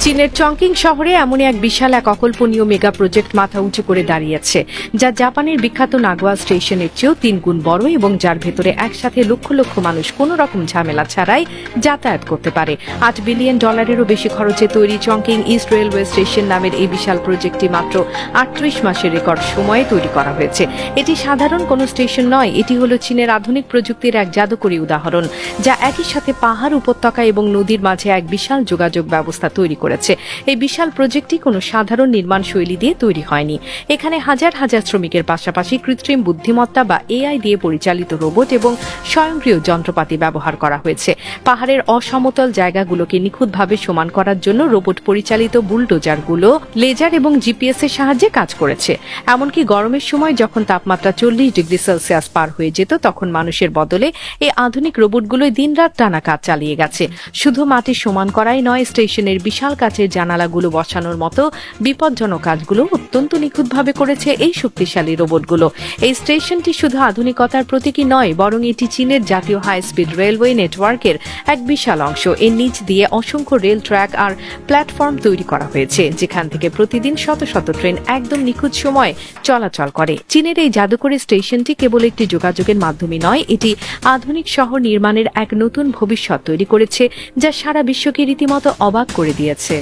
চীনের চংকিং শহরে এমনই এক বিশাল এক অকল্পনীয় মেগা প্রজেক্ট মাথা উঁচু করে দাঁড়িয়েছে, যা জাপানের বিখ্যাত নাগোয়া স্টেশনের চেয়েও 3 গুণ বড় এবং যার ভেতরে একসাথে লক্ষ লক্ষ মানুষ কোনো রকম ঝামেলা ছাড়াই যাতায়াত করতে পারে। $8 বিলিয়ন বেশি খরচে তৈরি চংকিং ইস্ট রেলওয়ে স্টেশন নামের এই বিশাল প্রজেক্টটি মাত্র 38 মাসের রেকর্ড সময়ে তৈরি করা হয়েছে। এটি সাধারণ কোনো স্টেশন নয়, এটি হলো চীনের আধুনিক প্রযুক্তির এক জাদুকরী উদাহরণ, যা একই সাথে পাহাড়, উপত্যকা এবং নদীর মাঝে এক বিশাল যোগাযোগ ব্যবস্থা তৈরি করেছে। এই বিশাল প্রজেক্টটি কোনো সাধারণ নির্মাণ শৈলী দিয়ে তৈরি হয়নি। এখানে হাজার হাজার শ্রমিকের পাশাপাশি কৃত্রিম বুদ্ধিমত্তা বা এআই দিয়ে পরিচালিত রোবট এবং স্বয়ংক্রিয় যন্ত্রপাতি ব্যবহার করা হয়েছে। পাহাড়ের অসমতল জায়গাগুলোকে নিখুঁতভাবে সমান করার জন্য রোবট পরিচালিত বুলডোজারগুলো লেজার এবং জিপিএস এর সাহায্যে কাজ করেছে। এমনকি গরমের সময় যখন তাপমাত্রা 40 ডিগ্রি সেলসিয়াস পার হয়ে যেত, তখন মানুষের বদলে এই আধুনিক রোবটগুলোই দিনরাত টানা কাজ চালিয়ে গেছে। শুধু মাটি সমান করাই নয়, স্টেশনের বিশাল কাচের জানালাগুলো বসানোর মতো বিপজ্জনক কাজগুলো অত্যন্ত নিখুঁতভাবে করেছে এই শক্তিশালী রোবটগুলো। এই স্টেশনটি শুধু আধুনিকতার প্রতীকী নয়, বরং এটি চীনের জাতীয় হাই স্পিড রেলওয়ে নেটওয়ার্কের এক বিশাল অংশ। এর নিচ দিয়ে অসংখ্য রেল ট্র্যাক আর প্ল্যাটফর্ম তৈরি করা হয়েছে, যেখান থেকে প্রতিদিন শত শত ট্রেন একদম নিখুঁত সময় চলাচল করে। চীনের এই জাদুকরী স্টেশনটি কেবল একটি যোগাযোগের মাধ্যমে নয়, এটি আধুনিক শহর নির্মাণের এক নতুন ভবিষ্যৎ তৈরি করেছে, যা সারা বিশ্বকে রীতিমতো অবাক করে দিয়েছে।